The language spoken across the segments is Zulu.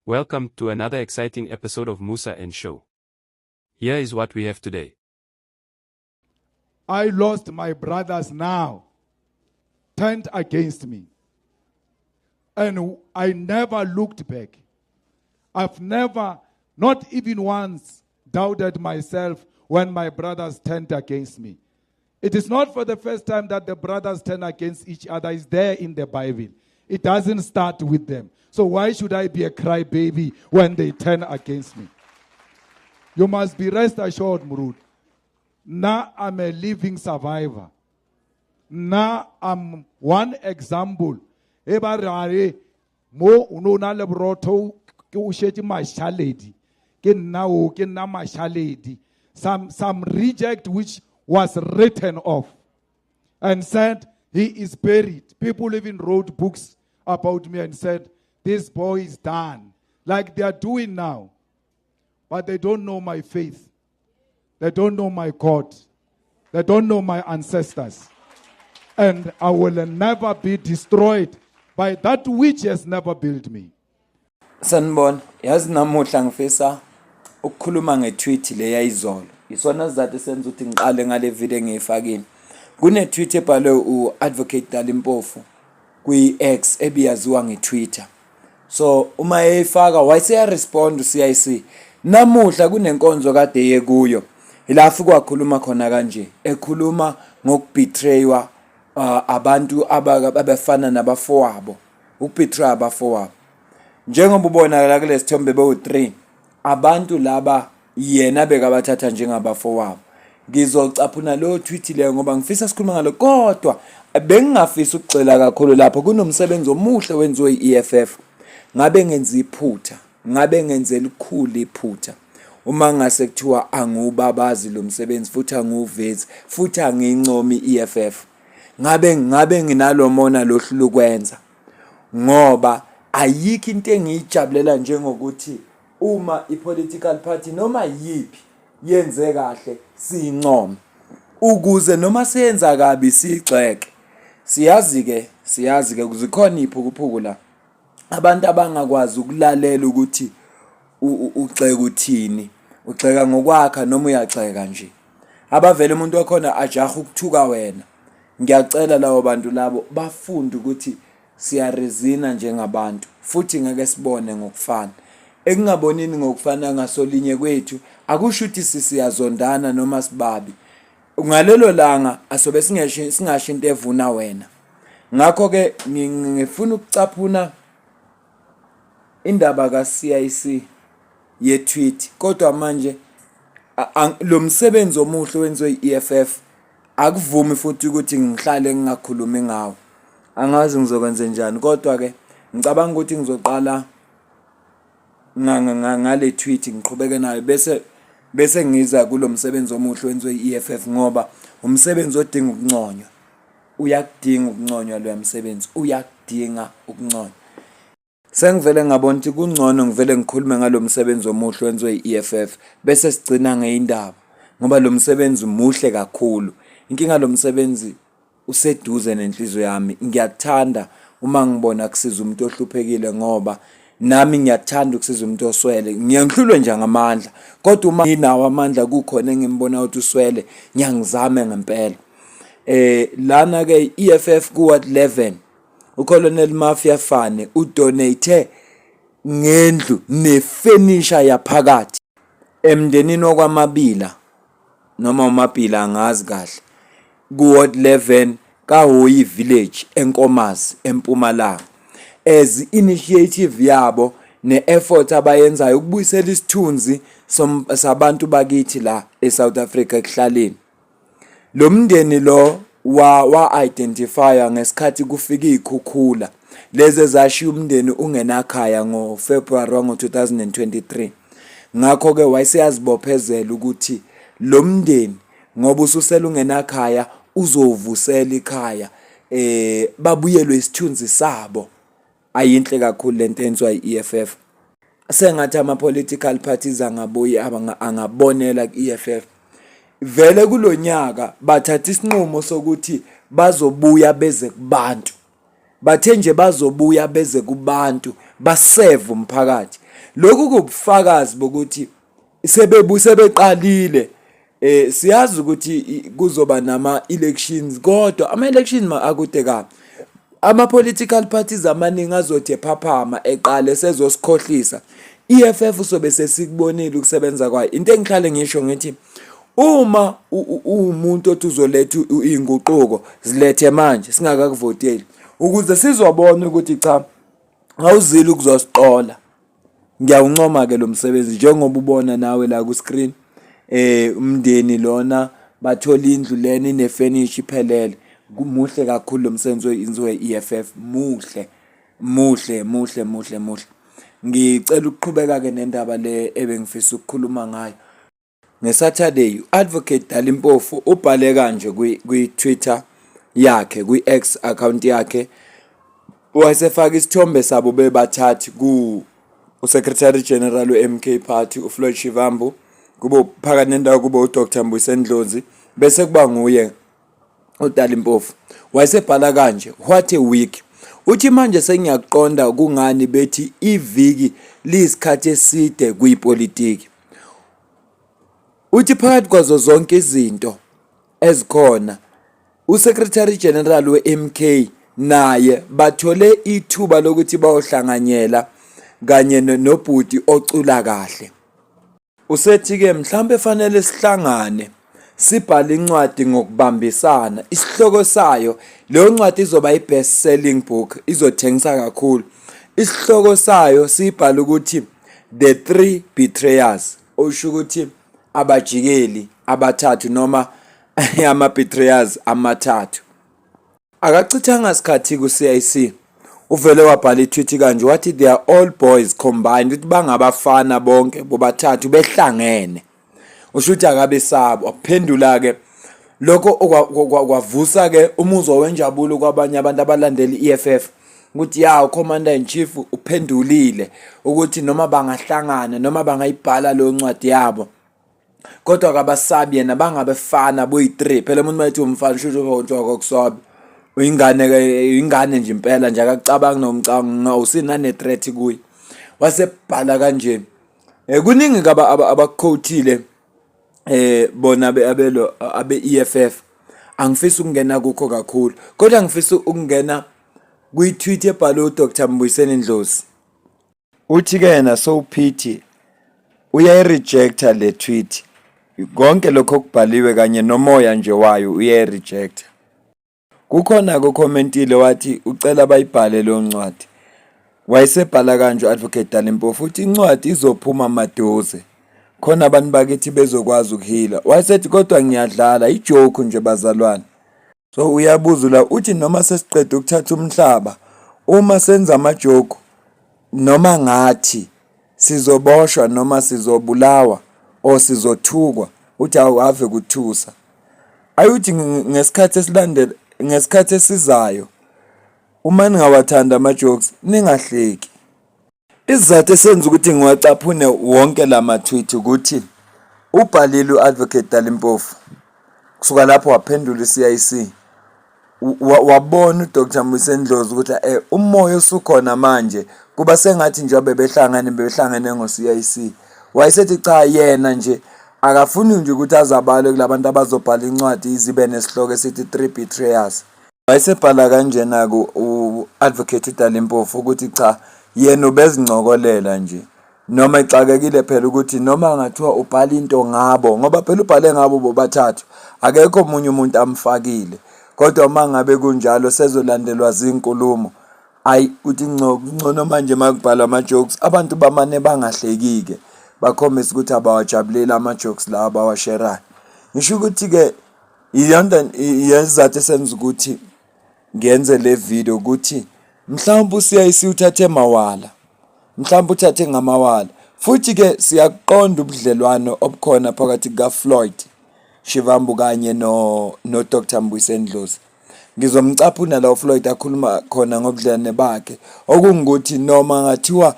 Welcome to another exciting episode of Musa and Show. Here is what we have today. I lost my brothers now, turned against me. And I never looked back. I've never, not even once, doubted myself when my brothers turned against me. It is not for the first time that the brothers turn against each other. It's there in the Bible. It doesn't start with them. So why should I be a crybaby when they turn against me? You must be rest assured, Murud. Now I'm a living survivor. Now I'm one example. Ebarare mo unona lebroto ke o shetse mashaledi. Ke nna o ke nna mashaledi. Some reject which was written off and said he is buried. People even wrote books about me and said this boy is done, like they are doing now. But they don't know my faith. They don't know my God. They don't know my ancestors. And I will never be destroyed by that which has never built me. Sanibona, yazi namuhla ngifisa ukukhuluma ngetweet le yayizolo. Isona sizathu senza ukuthi ngiqale ngale video engiyifakile. Kune tweet ebhalwe uAdvocate Dalimpofu kwi-X ebiyaziwa ngeTwitter. So uma eyifaka wayese respond uCIC. Namuhla kunenkonzo kade yekuyo. Ilafu kwakhuluma khona kanje. Ekhuluma ngokubetraywa abantu abafana nabafowabo. Ukubetray abafowabo. Njengoba ubonakala kule sithombe bewu3 abantu laba yena bekabathatha njengabafowabo. Ngizocaphuna lo tweet le ngoba ngifisa sikhuluma ngalo kodwa bengingafisa ukucela kakhulu lapho kunomsebenzi omuhle wenziwe iEFF. Ngabe ngenza iphutha, ngabe ngenze likhulu iphutha. Uma ngase kuthiwa angubabazi lo msebenzi futhi anguvezi futhi angincomi iEFF. Ngabe nginalo mona lohlu kwenza. Ngoba ayikho into engiyijabulela njengokuthi uma ipolitical party noma yipi yenze kahle siyincoma ukuze noma siyenza kabi sigxeke. Siyazi ke kuzikhona iphukuphuku la abantu abangakwazi ukulalela ukuthi uxeka uthini, uxeka ngokwakha noma uyagxeka nje. Abavele umuntu wakhona ajaha ukuthuka wena. Ngiyacela lawo bantu labo bafunde ukuthi siyarezina njengabantu futhi ngeke sibone ngokufana. Ekungabonini ngokufana ngasolinye kwethu akusho ukuthi siyazondana noma sibabi. Ngalelo langa asobe singasho into evuna wena. Ngakho ke ngifuna ukucaphuna indaba kaCIC ye-tweet kodwa manje lo msebenzi omuhle wenziwe iEFF akuvumi futhi ukuthi ngihlale ngingakhulumi ngawo. Angazi ngizokwenza njani kodwa ke ngicabanga ukuthi ngizoqala ngale tweet ngiqhubeke nayo bese ngiza kulo msebenzi omuhle wenziwe iEFF ngoba umsebenzi odinga ukunconywa. Uyakudinga ukunconywa lo msebenzi, uyakudinga ukunconywa. Sengivele ngabona ukuthi kungcono ngivele ngikhulume ngalo msebenzi omuhle wenziwe iEFF bese sigcina ngeindaba ngoba lo msebenzi muhle kakhulu. Inkinga lo msebenzi useduze nenhliziyo yami. Ngiyathanda uma ngibona kusiza umuntu ohluphekile ngoba nami ngiyathanda ukusiza umuntu oswele. Ngiyangihlulwe nje ngamandla kodwa uma nginawo amandla kukhona engimbona ukuthi uswele ngiyangizame ngempela. Lana ke iEFF kuward 11 uColonel Mafia Fane udonate ngendlu nefurniture yaphakathi emndenini okwamabila noma umabila angazi kahle kuward 11 kaHoyi village eNkomazi eMpumalanga as initiative yabo neeffort abayenzayo ukubuyisela isithunzi sabantu bakithi la eSouth Africa ekuhlaleni. Lo mndeni lo wa identify ngesikhathi kufika ikhukhula lezi ezashiya umndeni ungenakhaya ngoFebruary ngo2023. Ngakho ke wayeseyazibophezela ukuthi lo mndeni ngoba ususela ungenakhaya uzovusela ikhaya babuyelwe isithunzi sabo. Ayinhle kakhulu lento enziwa iEFF. Sengathi ama political parties angabonela kuEFF. Vele kulonyaka bathatha isinqumo sokuthi bazobuya beze kubantu. Bathe nje bazobuya beze kubantu baseve umphakathi. lokhu kubufakazi bokuthi sebeqalile siyazi ukuthi kuzoba nama elections kodwa ama elections akude kabi ama political parties amaningi azothi phaphama eqale sezosikhohlisa EFF usobe sesikubonile ukusebenza kwayo into engihlale ngisho ngithi uma umuntu othi uzoletha inguquko zilethe manje singakakuvoteli ukuze sizobona ukuthi cha awuzile ukuzosiqola ngiyawuncoma ke lo msebenzi njengoba ubona nawe la ku screen umndeni lona bathola indlu lena inefurniture iphelele muhle kakhulu lo msebenzi wenziwe EFF muhle ngicela ukuqhubeka ke nendaba le ebengifisa ukukhuluma ngayo ngeSaturday uAdvocate Dalimpofu ubhale kanje kwi-Twitter yakhe kwi-X account yakhe wasefaka isithombe sabo bebathathu uSecretary General weMK Party uFloyd Shivambu kubo phakathi nendawo kubo uDr Mbuyiseni Ndlozi bese kuba nguye uDalimpofu wayesebhala kanje what a week uthi manje sengiyaqonda kungani bethi iviki lisikhathi eside kuyipolitiki uthi phakathi kwazo zonke izinto ezikhona uSecretary General weMK naye bathole ithuba lokuthi bayohlanganyela kanye nobhuti ocula kahle usethi ke mhlambe fanele sihlangane sibhala incwadi ngokubambisana isihloko sayo leyo ncwadi izoba i-best selling book izothengisa kakhulu isihloko sayo sibhala ukuthi the three betrayers osho ukuthi abajikeli abathathu noma ama betrayers amathathu akachithanga isikhathi ku CIC uvele wabhala i-tweet kanje wathi they are all boys combined ukuthi bangabafana bonke bobathathu behlangene ushuthi akabesabo waphendula ke lokho kwavusa ke umuzwa wenjabulo kwabanye abantu abalandela iEFF ukuthi ya uCommander in Chief uphendulile ukuthi noma bangahlangana noma bangayibhala lo ncwadi yabo kodwa akabasabi yena bangabefana boyi3 phela umuntu mayithi umfana shusho kokusaba ingane nje impela nje akacabangi nomcango usinane threat kuyi wasebhala kanje kuningi abaquotile bona abe EFF angifisa ukungena kukho kakhulu kodwa ngifisa ukungena kwi-tweet ebhalwe uDr Mbuyiseni Ndlozi uthi ke yena so pity uyayirejecta le tweet konke lokho kubhaliwe kanye nomoya nje wayo uyayirejecta kukhona ukhomentile wathi ucela bayibhale lo ncwadi wayesebhala kanje uAdvocate Dalimpofu futhi incwadi izophuma madoze khona abantu bakithi bezokwazi ukuhila wayesethi kodwa ngiyadlala ijoke nje bazalwane so uyabuzula uthi noma sesiqeda ukuthatha umhlaba uma senza amajoke noma ngathi sizoboshwa noma sizobulawa o sizothukwa uthi awave kuthusa ayuthi ngesikhathi esizayo uma ningawathanda ama-jokes ningahleki isizathu esenza ukuthi ngiwacaphune wonke lama tweet ukuthi ubhalile uAdvocate Dalimpofu kusuka lapho waphendula iCIC wabona uDr Mbuyiseni Ndlozi ukuthi umoya usukhona manje kuba sengathi nje bebehlangane ngoCIC wayesethi cha yena nje akafuni nje ukuthi azabale kulabantu abazobhala incwadi izibe nesihloko esithi 3 betrayers wayesebhala kanjena uAdvocate Dalimpofu ukuthi cha yena ubezincokolela nje noma ixakekile phela ukuthi noma ngathiwa ubhala into ngabo ngoba phela ubhale ngabo bobathathu akekho omunye umuntu amfakile kodwa mangabe kunjalo sezolandelwa zinkulumo ayi uthi ngcono manje makubhala ama-jokes abantu bamane bangahlekike bakhombisa ukuthi abawajabulela ama-jokes la abawasherayo ngisho ukuthi ke yezathu esenza ukuthi ngenze le video ukuthi mhlawumbe uCIC uthathe mawala mhlawumbe uthathe ngamawala futhi ke siyaqonda ubudlelwano obukhona phakathi kaFloyd Shivambu kanye no Dr Mbuyiseni Ndlozi ngizomcaphuna la uFloyd akhuluma khona ngobudlelwane bakhe okungukuthi noma ngathiwa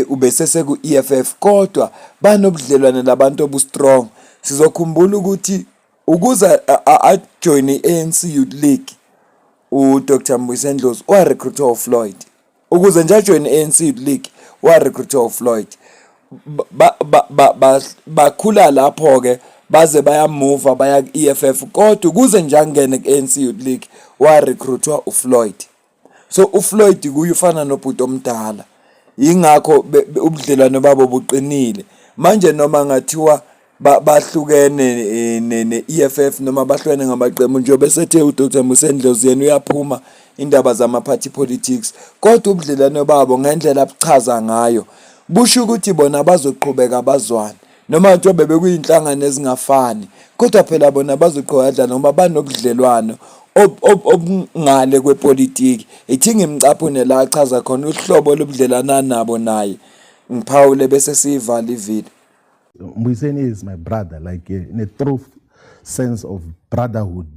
ubesese ku EFF kodwa banobudlelwane labantu obustrong sizokhumbula ukuthi ukuze ajoin iANC Youth League uDr Mbuyiseni Ndlozi warecruiter uFloyd ukuze nje ajoin iANC Youth League warecruiter uFloyd bakhula lapho ke baze bayamove baya ku-EFF kodwa kuze nje angene ku-ANC Youth League warecruiter uFloyd. So uFloyd kuye ufana nobhuti omdala, yingakho ubudlelwano babo buqinile manje. Noma ngathiwa bahlukene ne-EFF noma bahlukene ngamaqembu njengoba sethe uDr Musendlozi yena uyaphuma indaba zama-party politics, kodwa ubudlelwano babo ngendlela abuchaza ngayo busho ukuthi bona bazoqhubeka bazwane noma nje bebekuyinhlangano ezingafani, kodwa phela bona bazoqhubeka noma banobudlelwano obungale kwepolitiki. Ithi ngimcaphune la achaza khona uhlobo lobudlelana nabo naye ngiphawule bese siyivala ivideo. Mbuyiseni is my brother, like in a true sense of brotherhood.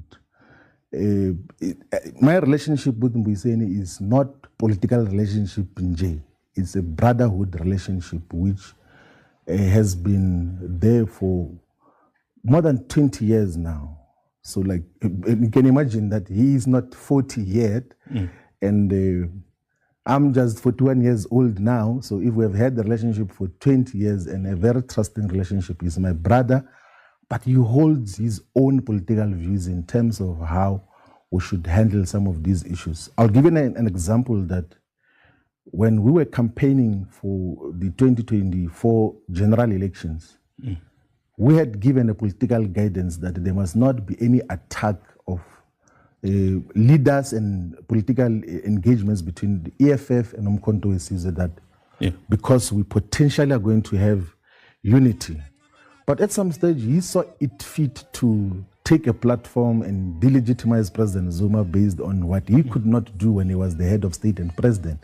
My relationship with Mbuyiseni is not political relationship in J. It's a brotherhood relationship which has been there for more than 20 years now. So like you can imagine that he is not 40 yet and I'm just 41 years old now. So if we have had the relationship for 20 years and a very trusting relationship, he's my brother, but he holds his own political views in terms of how we should handle some of these issues. I'll give you an example that when we were campaigning for the 2024 general elections, we had given a political guidance that there must not be any attack of leaders and political engagements between the EFF and Umkhonto weSizwe, that because we potentially are going to have unity. But at some stage, he saw it fit to take a platform and delegitimize President Zuma based on what he could not do when he was the head of state and president.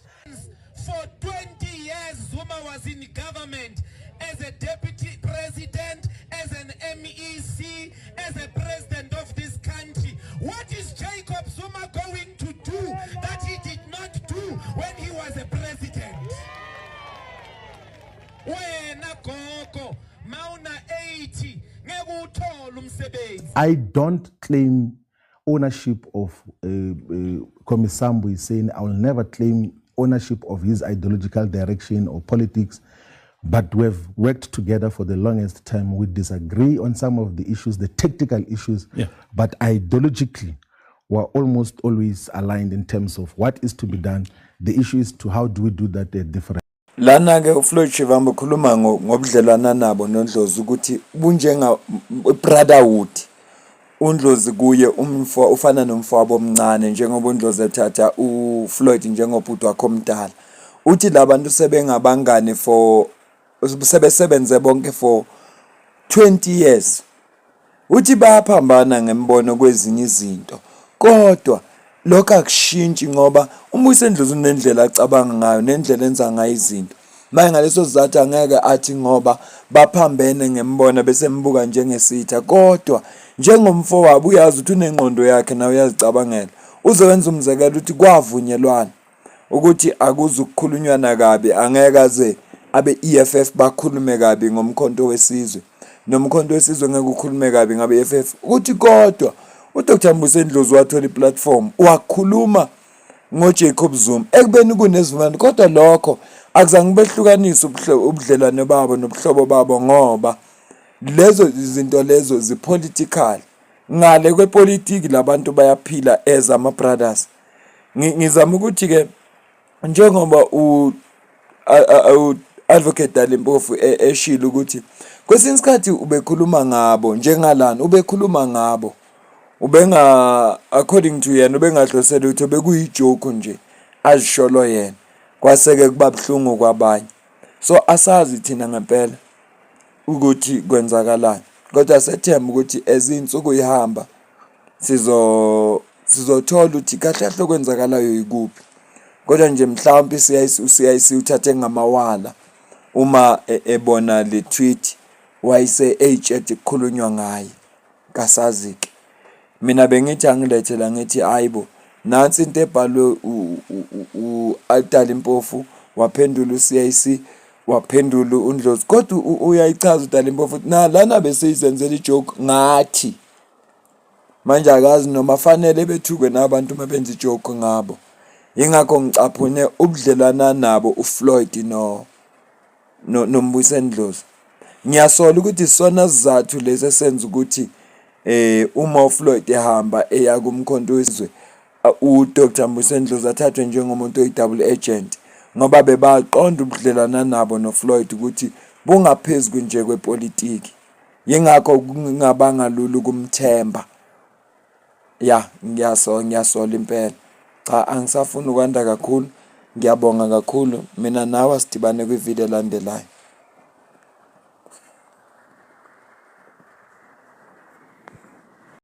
For 20 years, Zuma was in government as a deputy president, as an MEC, as a president of this country. What is Jacob Zuma going to do that he did not do when he was a president? Wena gogo, mauna 80, ngekuthola umsebenzi. I don't claim ownership of Commissar Mbuyiseni. I will never claim ownership of his ideological direction or politics, but we've worked together for the longest time. We disagree on some of the issues, the tactical issues, but ideologically, we're almost always aligned in terms of what is to be done. The issue is to how do we do that different. Lana ke uFloyd Shivambu khuluma ngobudlelwana nabo noNdlozi ukuthi bunjenga brotherhood. uNdlozi kuye ufana nomfowabo omncane njengoba uNdlozi ethatha uFloyd njengobhuti wakhe omdala. Uthi labantu sebengabangane for sebesebenze bonke for 20 years. Uthi bayaphambana ngembono kwezinye izinto, kodwa lokho akushintshi ngoba uMbuyisendlozi unendlela acabanga ngayo nendlela enza ngayo izinto. Manje ngaleso sizathu angeke athi ngoba baphambene ngembona bese mbuka njengesitha, kodwa njengomfowabo uyazi ukuthi unengqondo yakhe nawe uyazicabangela. Uzowenza umzekelo ukuthi kwavunyelwana ukuthi akuzukukhulunywana kabi, angeke aze abe EFF bakhulume kabi ngomkhonto weSizwe, nomkhonto weSizwe ngeke ukhulume kabi ngabe EFF. Ukuthi kodwa uDr Mbuyisendlozi wathola iplatform wakhuluma ngoJacob Zuma ekubeni kunezivumelo, kodwa lokho akuzange behlukanise ubudlelwane babo nobuhlobo babo ngoba lezo izinto lezo zipolitical. Ngale kwepolitiki labantu bayaphila as ama brothers. Ngizama ukuthi ke njengoba advocate Dalimpofu eshilo ukuthi kwesinye isikhathi ubekhuluma ngabo njengalana, ubekhuluma ngabo ubenga according to yena ubengahlosela ukuthi bekuyijoke nje azisholo yena, kwaseke kuba buhlungu kwabanye. So asazi thina ngempela ukuthi kwenzakalani, kodwa sethemba ukuthi ezinsuku ihamba sizothola ukuthi kahle kahle kwenzakalayo ikuphi. Kodwa nje mhlawumbe CIC uthathe ngamawala uma ebona le tweet wayise ethi kukhulunywa ngaye kasazike. Mina bengithi angilethela ngithi ayibo nansi into ebhalwe uDalimpofu, waphendula uCIC, waphendula uNdlozi, kodwa uyayichaza uDalimpofu na lana bese izenzela ijoke ngathi. Manje akazi noma fanele bethukwe nabantu mabenza ijoke ngabo. Yingakho ngicaphune ubudlelwana nabo uFloyd noMbuyiseni Dlozi. Ngiyasola ukuthi sona sizathu lesi esenza ukuthi uma uFloyd ehamba eya kumkhonto wesizwe uDr Mbuyiseni Dlozi athathwe njengomuntu oyi-double agent ngoba bebaqonda ubudlelana nabo noFloyd ukuthi bungaphezulu nje kwepolitiki. Yingakho kungabanga lulu kumthemba. Ya, ngiyasola impela. Cha, angisafuni ukwanda kakhulu. Ngiyabonga kakhulu. Mina nawe sidibane kwivideo elandelayo.